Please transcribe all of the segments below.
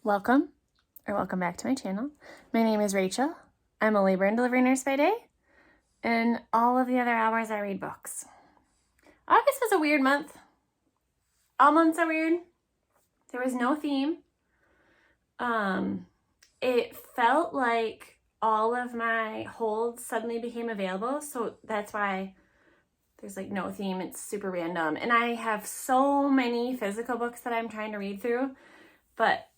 Welcome back to my channel. My name is Rachel. I'm a labor and delivery nurse by day, and all of the other hours I read books. August was a weird month. All months are weird. There was no theme. It felt like all of my holds suddenly became available, so that's why there's like no theme. It's super random, and I have so many physical books that I'm trying to read through, but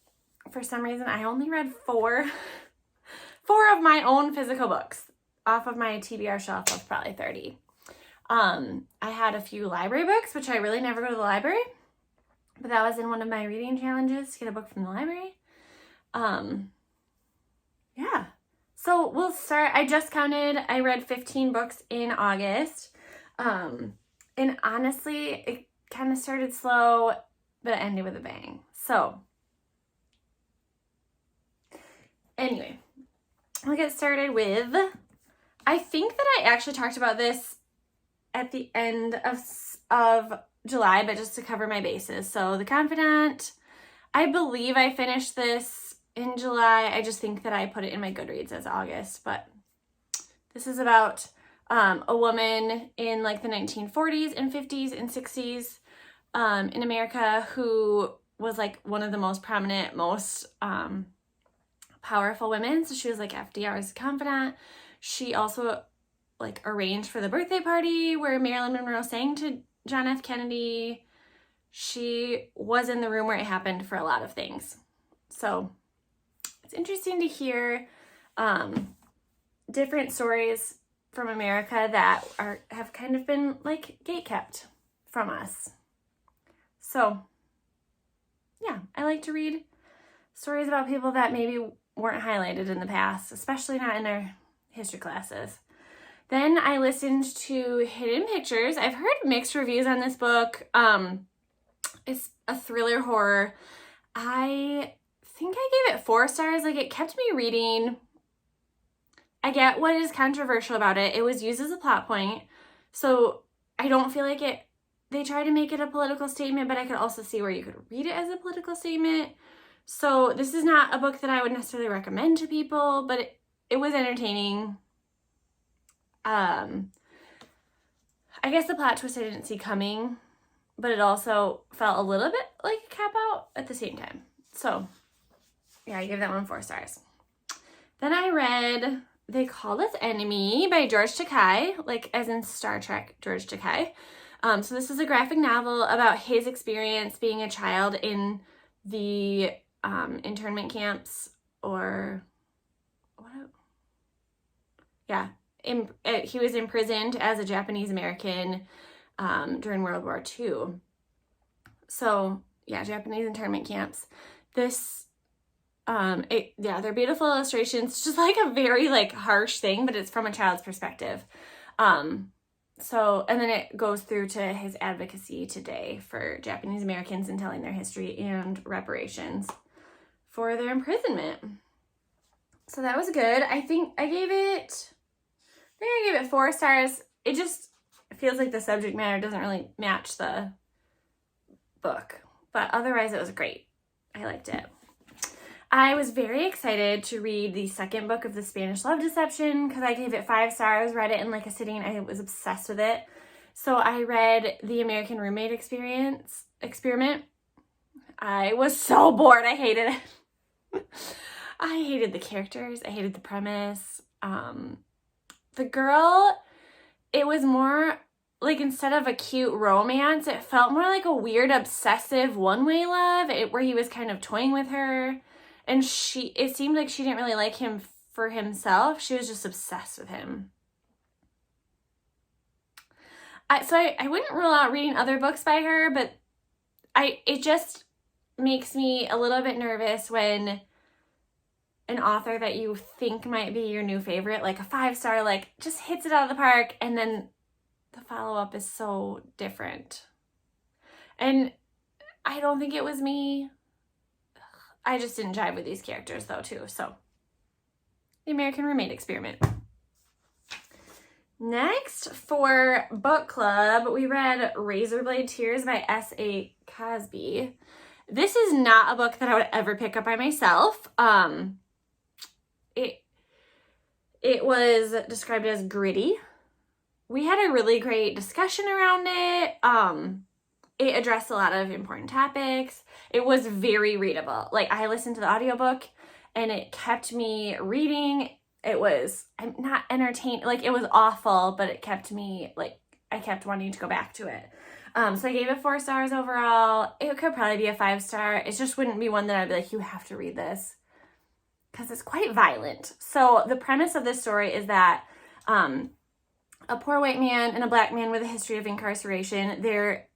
for some reason, I only read four of my own physical books off of my TBR shelf of probably 30. I had a few library books, which I really never go to the library, but that was in one of my reading challenges to get a book from the library. Yeah. So we'll start. I just counted. I read 15 books in August. And honestly, it kind of started slow, but it ended with a bang. So anyway, I'll get started with, I think that I actually talked about this at the end of July, but just to cover my bases. So The Confidant, I believe I finished this in July. I just think that I put it in my Goodreads as August, but this is about a woman in like the 1940s and 50s and 60s in America who was like one of the most prominent, most powerful women. So she was like FDR's confidant. She also like arranged for the birthday party where Marilyn Monroe sang to John F. Kennedy. She was in the room where it happened for a lot of things. So it's interesting to hear different stories from America that have kind of been like gatekept from us. So yeah, I like to read stories about people that maybe weren't highlighted in the past, especially not in our history classes. Then I listened to Hidden Pictures. I've heard mixed reviews on this book. It's a thriller horror. I think I gave it 4 stars. Like, it kept me reading. I get what is controversial about it. It was used as a plot point. So I don't feel like they try to make it a political statement, but I could also see where you could read it as a political statement. So this is not a book that I would necessarily recommend to people, but it was entertaining. I guess the plot twist I didn't see coming, but it also felt a little bit like a cop out at the same time. So yeah, I give that one 4 stars. Then I read They Called Us Enemy by George Takei, like as in Star Trek George Takei. So this is a graphic novel about his experience being a child in the internment camps, or what? Yeah, he was imprisoned as a Japanese American during World War II. So yeah, Japanese internment camps. This, they're beautiful illustrations. Just like a very like harsh thing, but it's from a child's perspective. So, and then it goes through to his advocacy today for Japanese Americans and telling their history and reparations for their imprisonment. So that was good. I think I gave it 4 stars. It just feels like the subject matter doesn't really match the book, but otherwise it was great. I liked it. I was very excited to read the second book of The Spanish Love Deception because I gave it 5 stars, read it in like a sitting. I was obsessed with it. So I read The American Roommate Experiment. I was so bored. I hated it. I hated the characters. I hated the premise. The girl, it was more like, instead of a cute romance, it felt more like a weird obsessive one-way love where he was kind of toying with her. And it seemed like she didn't really like him for himself. She was just obsessed with him. So I wouldn't rule out reading other books by her, but it just makes me a little bit nervous when an author that you think might be your new favorite, like a 5-star, like just hits it out of the park, and then the follow-up is so different. And I don't think it was me. I just didn't jive with these characters though too. So The American Roommate Experiment. Next, for book club, we read Razorblade Tears by S.A. Cosby. This is not a book that I would ever pick up by myself. It was described as gritty. We had a really great discussion around it. It addressed a lot of important topics. It was very readable. Like, I listened to the audiobook and it kept me reading. It was, I'm not entertained, like, it was awful, but it kept me, like, I kept wanting to go back to it. So I gave it 4 stars overall. It could probably be a 5-star. It just wouldn't be one that I'd be like, you have to read this, because it's quite violent. So the premise of this story is that a poor white man and a black man with a history of incarceration, their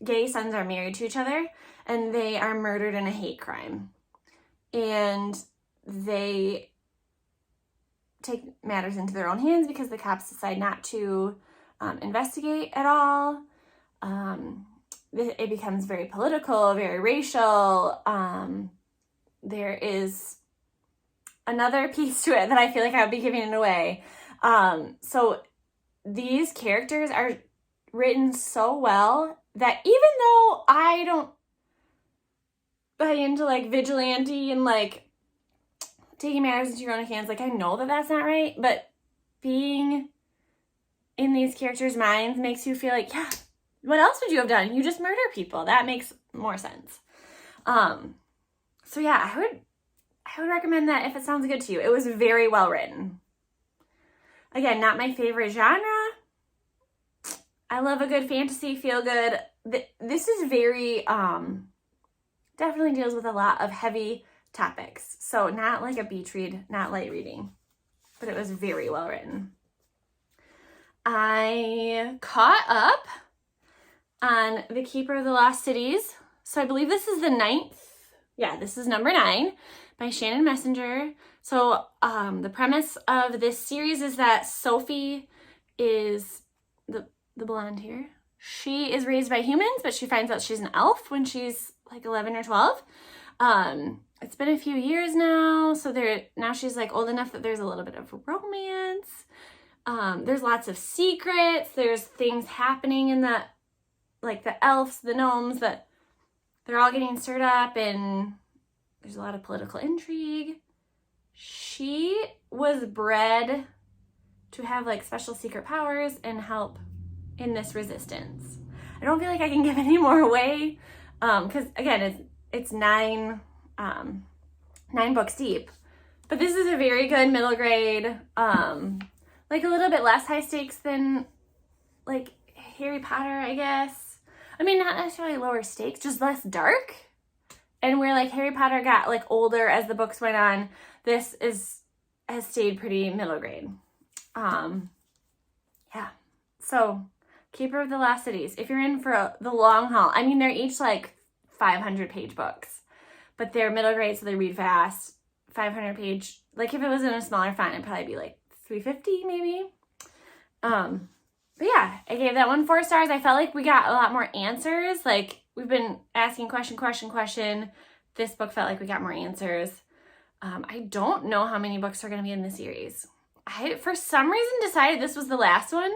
gay sons are married to each other, and they are murdered in a hate crime. And they take matters into their own hands because the cops decide not to investigate at all. It becomes very political, very racial. There is another piece to it that I feel like I would be giving it away. So these characters are written so well that even though I don't buy into like vigilante and like taking matters into your own hands, like I know that that's not right, but being in these characters' minds makes you feel like, yeah, what else would you have done? You just murder people. That makes more sense. So yeah, I would recommend that if it sounds good to you. It was very well written. Again, not my favorite genre. I love a good fantasy, feel good. This is very, definitely deals with a lot of heavy topics. So not like a beach read, not light reading, but it was very well written. I caught up on The Keeper of the Lost Cities. So I believe this is the 9th. Yeah, this is number 9 by Shannon Messenger. So the premise of this series is that Sophie is the blonde here. She is raised by humans, but she finds out she's an elf when she's like 11 or 12. It's been a few years now, so now she's like old enough that there's a little bit of romance. There's lots of secrets. There's things happening in the elves, the gnomes, that they're all getting stirred up, and there's a lot of political intrigue. She was bred to have like special secret powers and help in this resistance. I don't feel like I can give any more away, because again, it's 9 books deep, but this is a very good middle grade, like a little bit less high stakes than like Harry Potter, I guess. I mean, not necessarily lower stakes, just less dark. And where like Harry Potter got like older as the books went on, this has stayed pretty middle grade. Yeah. So Keeper of the Lost Cities, if you're in for the long haul, I mean, they're each like 500-page books, but they're middle grade, so they read fast. 500-page, like if it was in a smaller font, it'd probably be like 350 maybe. But yeah, I gave that one 4 stars. I felt like we got a lot more answers. Like, we've been asking question. This book felt like we got more answers. I don't know how many books are going to be in the series. I, for some reason, decided this was the last one.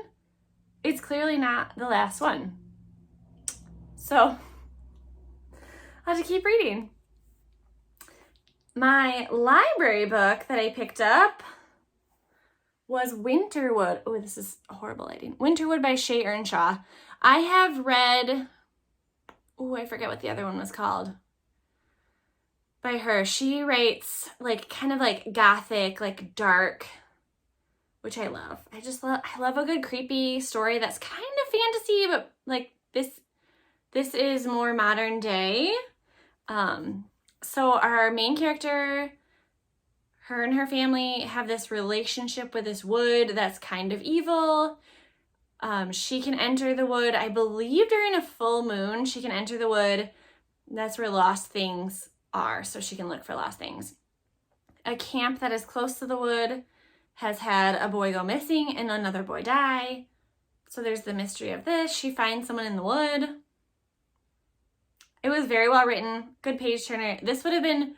It's clearly not the last one. So, I'll have to keep reading. My library book that I picked up was Winterwood. Oh, this is horrible lighting. Winterwood by Shay Earnshaw. I have read, I forget what the other one was called by her. She writes like kind of like gothic, like dark, which I love. I love a good creepy story that's kind of fantasy, but like this is more modern day. So our main character, her and her family have this relationship with this wood that's kind of evil. She can enter the wood, I believe during a full moon, she can enter the wood. That's where lost things are, so she can look for lost things. A camp that is close to the wood has had a boy go missing and another boy die. So there's the mystery of this. She finds someone in the wood. It was very well written, good page turner. This would have been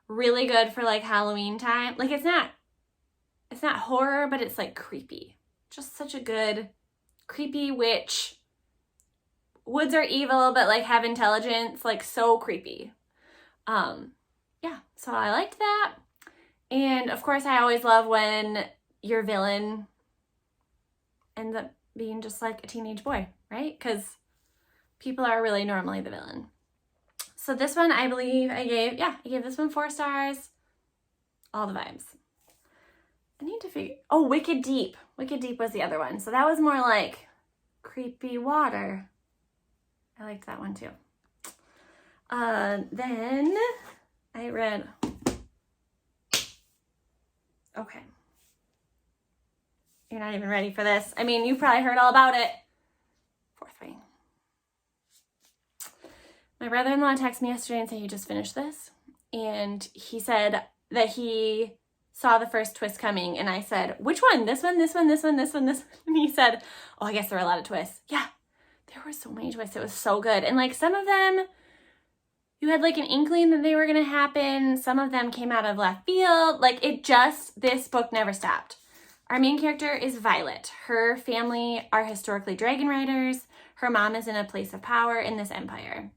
really good for like Halloween time. Like it's not horror, but it's like creepy. Just such a good creepy witch. Woods are evil, but like have intelligence, like so creepy. Yeah, so I liked that. And of course, I always love when your villain ends up being just like a teenage boy, right? Because people are really normally the villain. So this one, I believe I gave this one 4 stars. All the vibes. I need to figure, oh, Wicked Deep. Wicked Deep was the other one. So that was more like creepy water. I liked that one too. Then I read, okay. You're not even ready for this. I mean, you've probably heard all about it. Fourth Wing. My brother-in-law texted me yesterday and said he just finished this. And he said that he saw the first twist coming. And I said, which one? This one, this one, this one, this one, this one. And he said, oh, I guess there were a lot of twists. Yeah, there were so many twists. It was so good. And like some of them, you had like an inkling that they were going to happen. Some of them came out of left field. Like this book never stopped. Our main character is Violet. Her family are historically dragon riders. Her mom is in a place of power in this empire.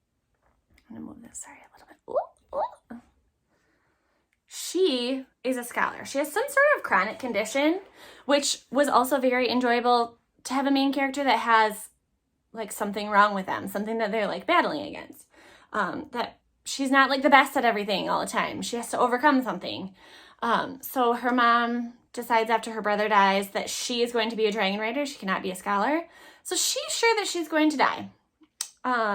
I'm going to move this, a little bit. Ooh, ooh. She is a scholar. She has some sort of chronic condition, which was also very enjoyable to have a main character that has like something wrong with them, something that they're like battling against. That she's not like the best at everything all the time. She has to overcome something. So her mom decides after her brother dies that she is going to be a dragon rider. She cannot be a scholar. So she's sure that she's going to die.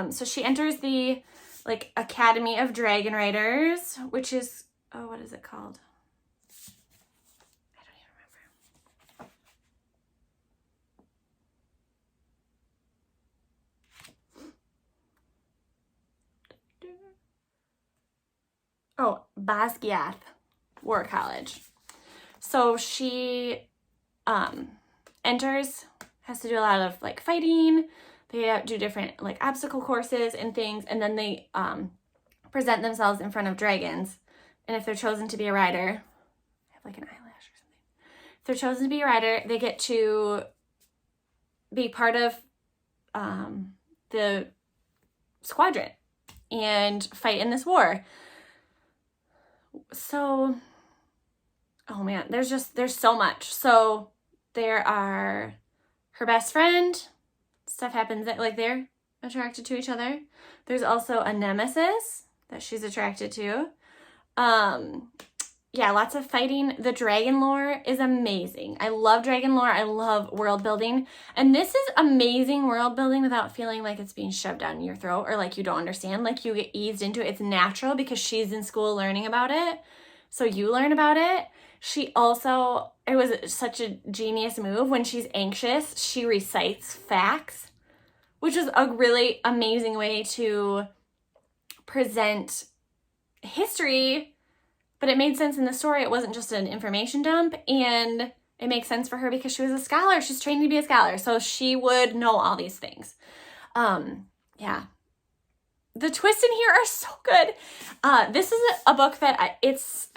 So she enters the like Academy of Dragon Riders, which is, oh, what is it called? I don't even remember. Oh, Basgiath War College. So she enters, has to do a lot of like fighting. They do different like obstacle courses and things, and then they present themselves in front of dragons. And if they're chosen to be a rider, I have like an eyelash or something. If they're chosen to be a rider, they get to be part of the squadron and fight in this war. So, oh man, there's so much. So there are her best friend. Stuff happens that like they're attracted to each other. There's also a nemesis that she's attracted to. Yeah, lots of fighting. The dragon lore is amazing. I love dragon lore. I love world building. And this is amazing world building without feeling like it's being shoved down your throat or like you don't understand. Like you get eased into it. It's natural because she's in school learning about it. So you learn about it. She also, it was such a genius move. When she's anxious, she recites facts, which is a really amazing way to present history, but it made sense in the story. It wasn't just an information dump, and it makes sense for her because she was a scholar. She's trained to be a scholar, so she would know all these things. Yeah. The twists in here are so good. This is a book that I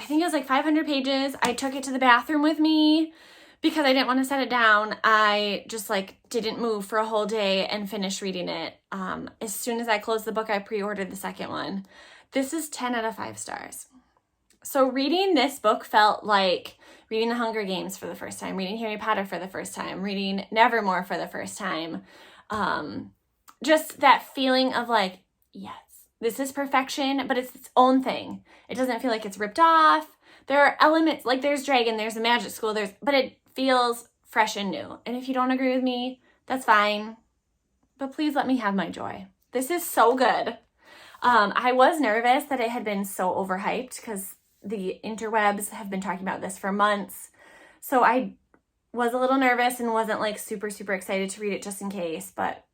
think it was like 500 pages. I took it to the bathroom with me because I didn't want to set it down. I just like didn't move for a whole day and finished reading it. As soon as I closed the book, I pre-ordered the second one. This is 10 out of 5 stars. So reading this book felt like reading The Hunger Games for the first time, reading Harry Potter for the first time, reading Nevermore for the first time. Just that feeling of like, yes, this is perfection, but it's its own thing. It doesn't feel like it's ripped off. There are elements, like there's dragon, there's a magic school, but it feels fresh and new. And if you don't agree with me, that's fine. But please let me have my joy. This is so good. I was nervous that it had been so overhyped because the interwebs have been talking about this for months. So I was a little nervous and wasn't like super, super excited to read it just in case, but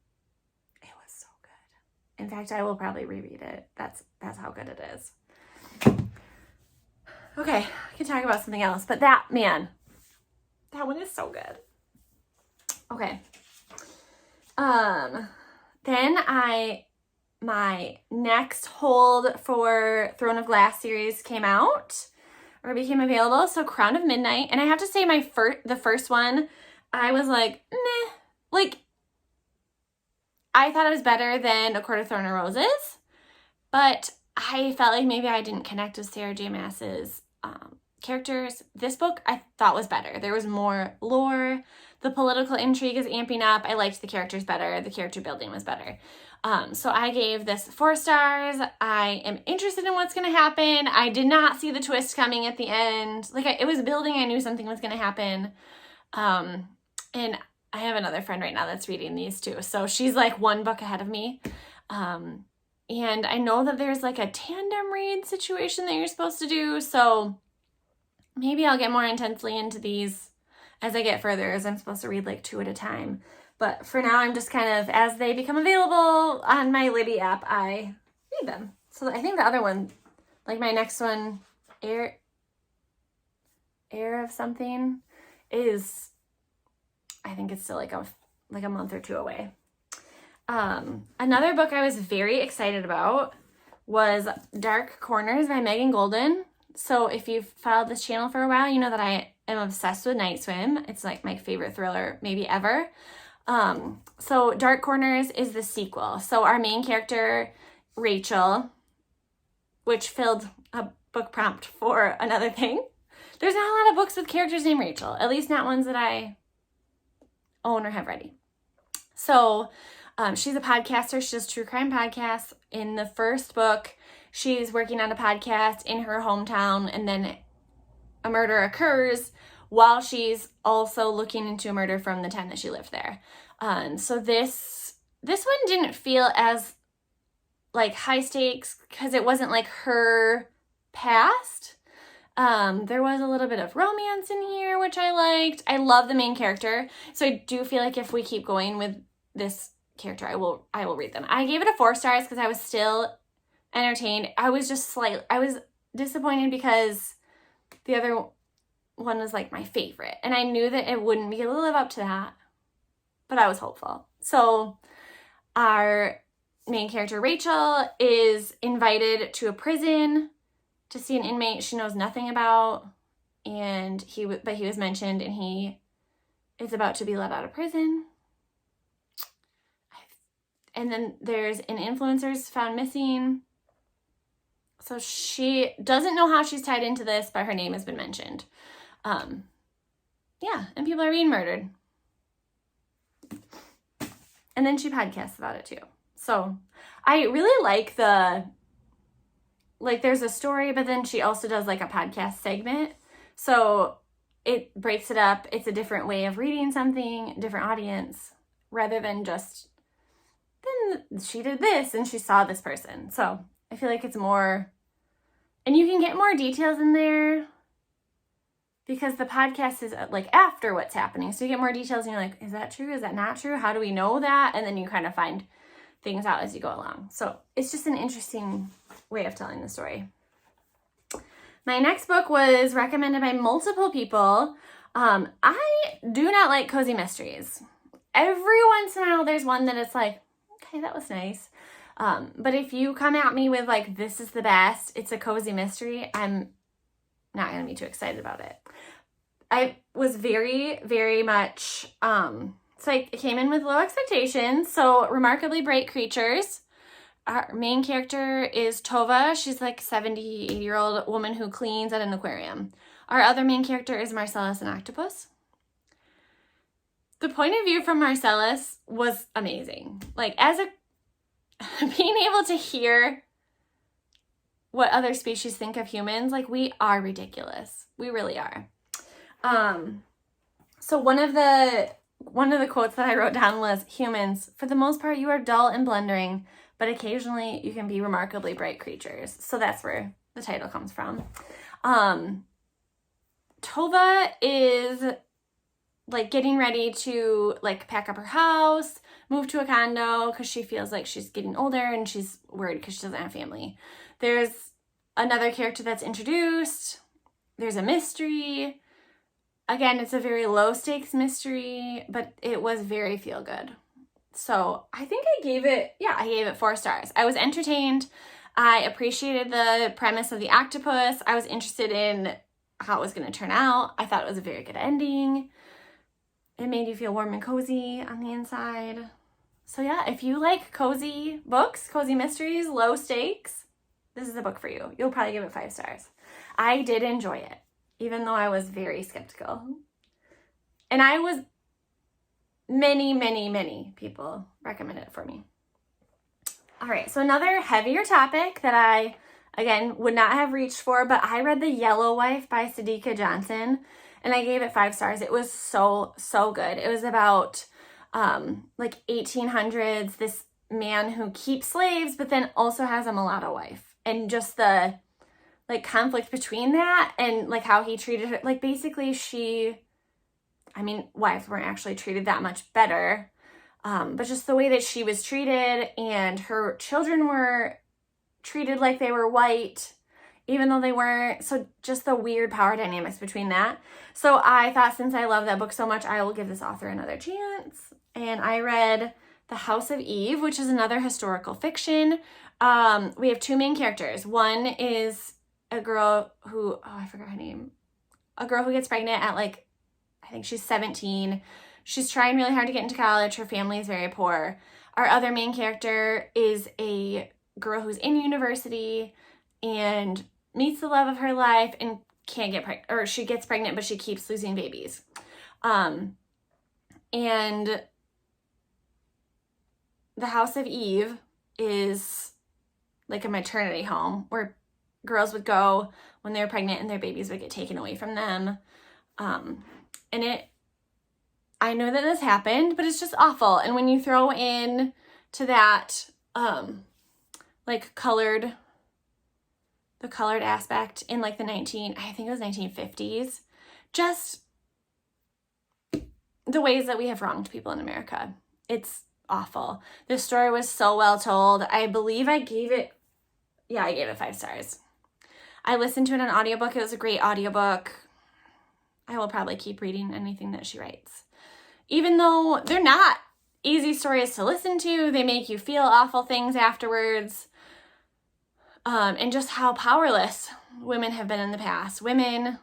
it was so good. In fact, I will probably reread it. That's how good it is. Okay, I can talk about something else, but that one is so good. Okay. Then my next hold for Throne of Glass series came out or became available. So Crown of Midnight. And I have to say the first one, I was like, meh. Like, I thought it was better than A Court of Thorn and Roses. But I felt like maybe I didn't connect with Sarah J. Maas's characters. This book I thought was better. There was more lore. The political intrigue is amping up. I liked the characters better. The character building was better. So I gave this 4 stars. I am interested in what's going to happen. I did not see the twist coming at the end. Like, it was building. I knew something was going to happen. And I have another friend right now that's reading these too. So she's like 1 book ahead of me. And I know that there's like a tandem read situation that you're supposed to do. So maybe I'll get more intensely into these as I get further, as I'm supposed to read like 2 at a time. But for now, I'm just kind of, as they become available on my Libby app, I read them. So I think the other one, like my next one, Heir of something, is, I think it's still like a month or 2 away. Another book I was very excited about was Dark Corners by Megan Golden. So if you've followed this channel for a while, you know that I am obsessed with Night Swim. It's like my favorite thriller maybe ever. So Dark Corners is the sequel. So our main character, Rachel, which filled a book prompt for another thing. There's not a lot of books with characters named Rachel, at least not ones that I own or have ready. So she's a podcaster. She does true crime podcasts. In the first book, she's working on a podcast in her hometown, and then a murder occurs while she's also looking into a murder from the time that she lived there. So this one didn't feel as like high stakes because it wasn't like her past. There was a little bit of romance in here, which I liked. I love the main character. So I do feel like if we keep going with this character, I will read them. I gave it a 4 stars because I was still entertained. I was disappointed because the other one was like my favorite, and I knew that it wouldn't be able to live up to that, but I was hopeful. So our main character, Rachel, is invited to a prison to see an inmate she knows nothing about, and he was mentioned, and he is about to be let out of prison. And then there's an influencer's found missing. So she doesn't know how she's tied into this, but her name has been mentioned. Yeah, and people are being murdered. And then she podcasts about it too. So I really like there's a story, but then she also does like a podcast segment. So it breaks it up. It's a different way of reading something, different audience, rather than just, then she did this and she saw this person. So I feel like it's more, and you can get more details in there because the podcast is like after what's happening. So you get more details and you're like, is that true? Is that not true? How do we know that? And then you kind of find things out as you go along. So it's just an interesting way of telling the story. My next book was recommended by multiple people. I do not like cozy mysteries. Every once in a while there's one that it's like, okay, that was nice. But if you come at me with like, this is the best, it's a cozy mystery, I'm not going to be too excited about it. I was very, very much, so I came in with low expectations. So Remarkably Bright Creatures. Our main character is Tova. She's like 70, 80-year-old woman who cleans at an aquarium. Our other main character is Marcellus, an octopus. The point of view from Marcellus was amazing. Like, being able to hear what other species think of humans, like, we are ridiculous. We really are. So one of the quotes that I wrote down was, humans, for the most part, you are dull and blundering, but occasionally you can be remarkably bright creatures. So that's where the title comes from. Tova is like getting ready to like pack up her house, move to a condo because she feels like she's getting older and she's worried because she doesn't have family. There's another character that's introduced. There's a mystery. Again, it's a very low stakes mystery, but it was very feel good. So I think I gave it 4 stars. I was entertained. I appreciated the premise of the octopus. I was interested in how it was going to turn out. I thought it was a very good ending. It made you feel warm and cozy on the inside. So yeah, if you like cozy books, cozy mysteries, low stakes, this is a book for you. You'll probably give it 5 stars. I did enjoy it, even though I was very skeptical. And I was, many people recommended it for me. All right, so another heavier topic that I, again, would not have reached for, but I read The Yellow Wife by Sadika Johnson, and I gave it 5 stars. It was so good. It was about like 1800s, this man who keeps slaves, but then also has a mulatto wife, and just the like conflict between that and like how he treated her. Like basically wives weren't actually treated that much better, but just the way that she was treated, and her children were treated like they were white, even though they weren't. So just the weird power dynamics between that. So I thought, since I love that book so much, I will give this author another chance. And I read The House of Eve, which is another historical fiction. We have 2 main characters. One is a girl who, I forgot her name. A girl who gets pregnant at like, I think she's 17. She's trying really hard to get into college. Her family is very poor. Our other main character is a girl who's in university and meets the love of her life and can't get pregnant, or she gets pregnant, but she keeps losing babies. And The House of Eve is like a maternity home where girls would go when they were pregnant and their babies would get taken away from them. I know that this happened, but it's just awful. And when you throw in to that, like the colored aspect in like I think it was 1950s, just the ways that we have wronged people in America. It's awful. This story was so well told. I believe I gave it 5 stars. I listened to it on audiobook. It was a great audiobook. I will probably keep reading anything that she writes. Even though they're not easy stories to listen to, they make you feel awful things afterwards. And just how powerless women have been in the past. Women,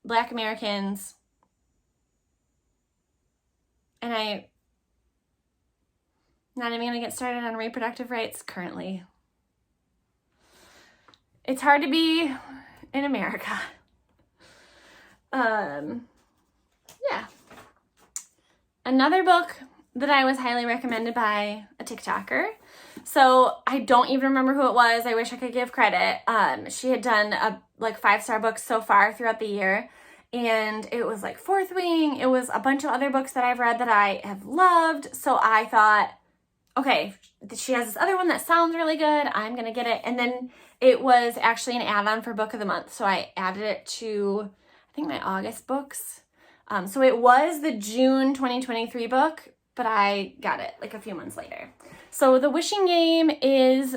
Black Americans. And I'm not even going to get started on reproductive rights currently. It's hard to be in America. Yeah. Another book that I was highly recommended by a TikToker. So I don't even remember who it was. I wish I could give credit. She had done 5-star books so far throughout the year. And it was like Fourth Wing. It was a bunch of other books that I've read that I have loved. So I thought, okay, she has this other one that sounds really good. I'm going to get it. And then it was actually an add-on for Book of the Month. So I added it to, I think, my August books. So it was the June 2023 book, but I got it like a few months later. So The Wishing Game is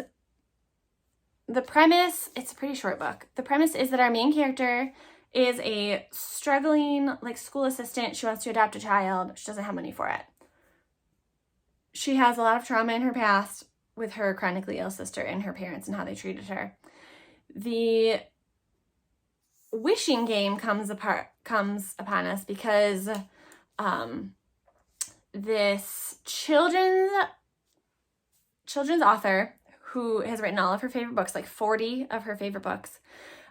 the premise. It's a pretty short book. The premise is that our main character is a struggling school assistant. She wants to adopt a child. She doesn't have money for it. She has a lot of trauma in her past with her chronically ill sister and her parents and how they treated her. The wishing game comes upon us because this children's author who has written all of her favorite books, like 40 of her favorite books,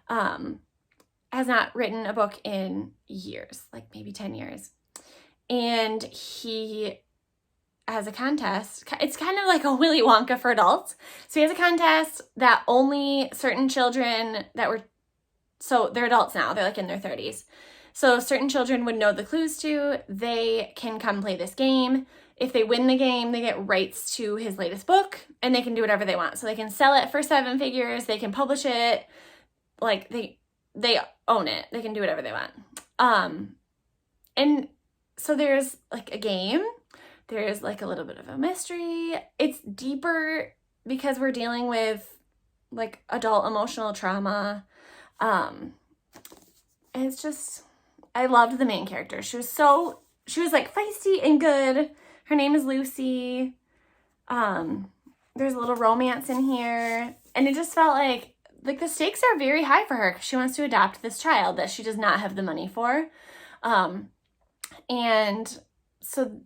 has not written a book in years, like maybe 10 years. And he has a contest. It's kind of like a Willy Wonka for adults. So he has a contest that only certain children so they're adults now, they're like in their 30s. So certain children would know the clues to. They can come play this game. If they win the game, they get rights to his latest book, and they can do whatever they want. So they can sell it for 7 figures. They can publish it. Like they own it. They can do whatever they want. And so there's like a game. There's like a little bit of a mystery. It's deeper because we're dealing with like adult emotional trauma. It's just, I loved the main character. She was like feisty and good. Her name is Lucy. There's a little romance in here. And it just felt like the stakes are very high for her because she wants to adopt this child that she does not have the money for. And so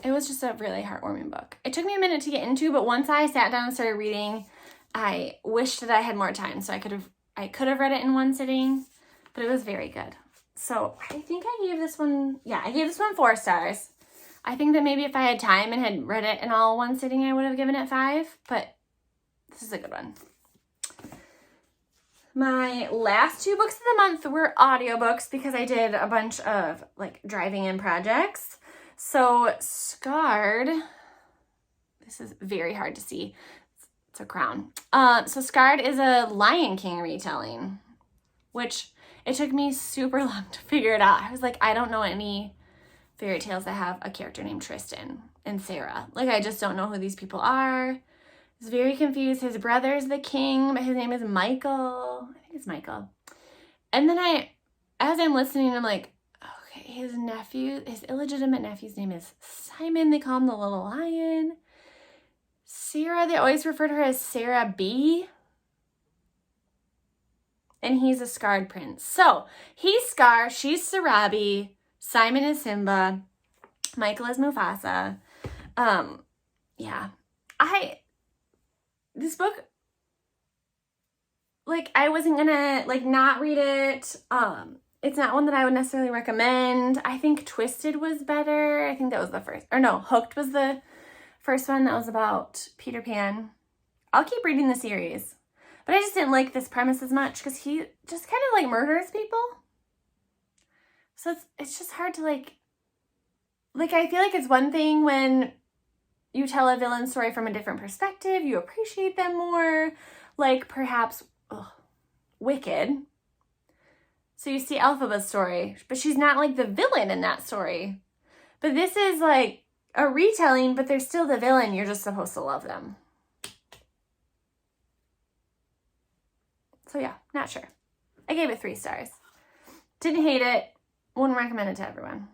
it was just a really heartwarming book. It took me a minute to get into, but once I sat down and started reading, I wished that I had more time, so I could have read it in one sitting, but it was very good. So I think I gave this one, I gave this one 4 stars. I think that maybe if I had time and had read it in all one sitting, I would have given it 5, but this is a good one. My last 2 books of the month were audiobooks because I did a bunch of like driving in projects. So Scarred, this is very hard to see. It's a crown. So Scarred is a Lion King retelling, which it took me super long to figure it out. I was like, I don't know any fairy tales that have a character named Tristan and Sarah. Like, I just don't know who these people are. I was very confused. His brother's the king, but his name is Michael. I think it's Michael. And then as I'm listening, I'm like, okay, his illegitimate nephew's name is Simon. They call him the Little Lion. Sarah, they always refer to her as Sarah B. And he's a scarred prince. So he's Scar, she's Sarabi, Simon is Simba, Michael is Mufasa. This book, like, I wasn't gonna like not read it. It's not one that I would necessarily recommend. I think Twisted was better. I think that was the first, or no, Hooked was the first one that was about Peter Pan. I'll keep reading the series, but I just didn't like this premise as much because he just kind of like murders people. So it's just hard to like I feel like it's one thing when you tell a villain story from a different perspective, you appreciate them more, like perhaps Wicked. So you see Elphaba's story, but she's not like the villain in that story. But this is like a retelling, but they're still the villain. You're just supposed to love them. So yeah, not sure. I gave it 3 stars. Didn't hate it. Wouldn't recommend it to everyone.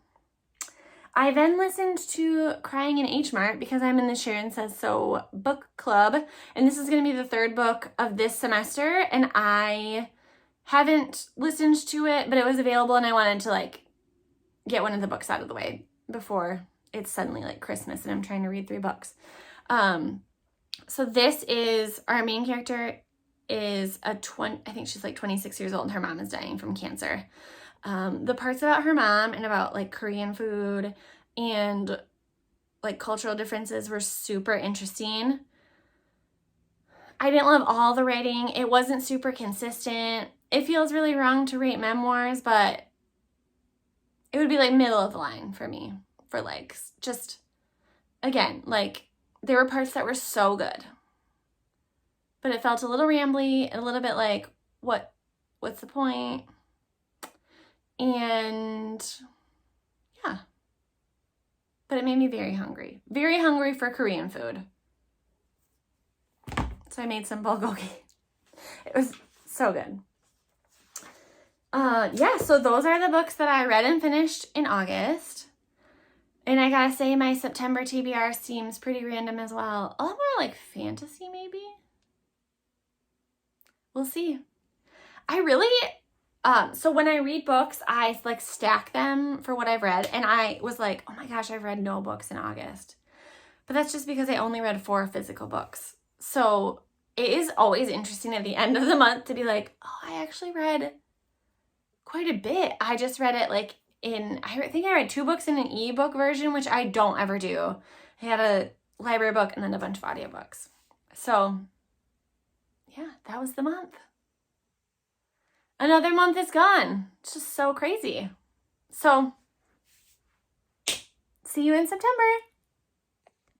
I then listened to Crying in H Mart because I'm in the Sharon Says So book club. And this is going to be the 3rd book of this semester. And I haven't listened to it, but it was available and I wanted to like get one of the books out of the way before it's suddenly like Christmas and I'm trying to read 3 books. So this is, our main character is I think she's like 26 years old and her mom is dying from cancer. The parts about her mom and about like Korean food and like cultural differences were super interesting. I didn't love all the writing. It wasn't super consistent. It feels really wrong to rate memoirs, but it would be like middle of the line for me for like just, again, like there were parts that were so good, but it felt a little rambly and a little bit like, what's the point? And yeah, but it made me very hungry for Korean food. So I made some bulgogi. It was so good. So those are the books that I read and finished in August. And I gotta say my September TBR seems pretty random as well. A lot more like fantasy maybe. We'll see. I really, so when I read books, I like stack them for what I've read. And I was like, oh my gosh, I've read no books in August. But that's just because I only read 4 physical books. So it is always interesting at the end of the month to be like, oh, I actually read quite a bit. I just read it like I think I read 2 books in an ebook version, which I don't ever do. I had a library book and then a bunch of audiobooks. So yeah, that was the month. Another month is gone. It's just so crazy. So see you in September.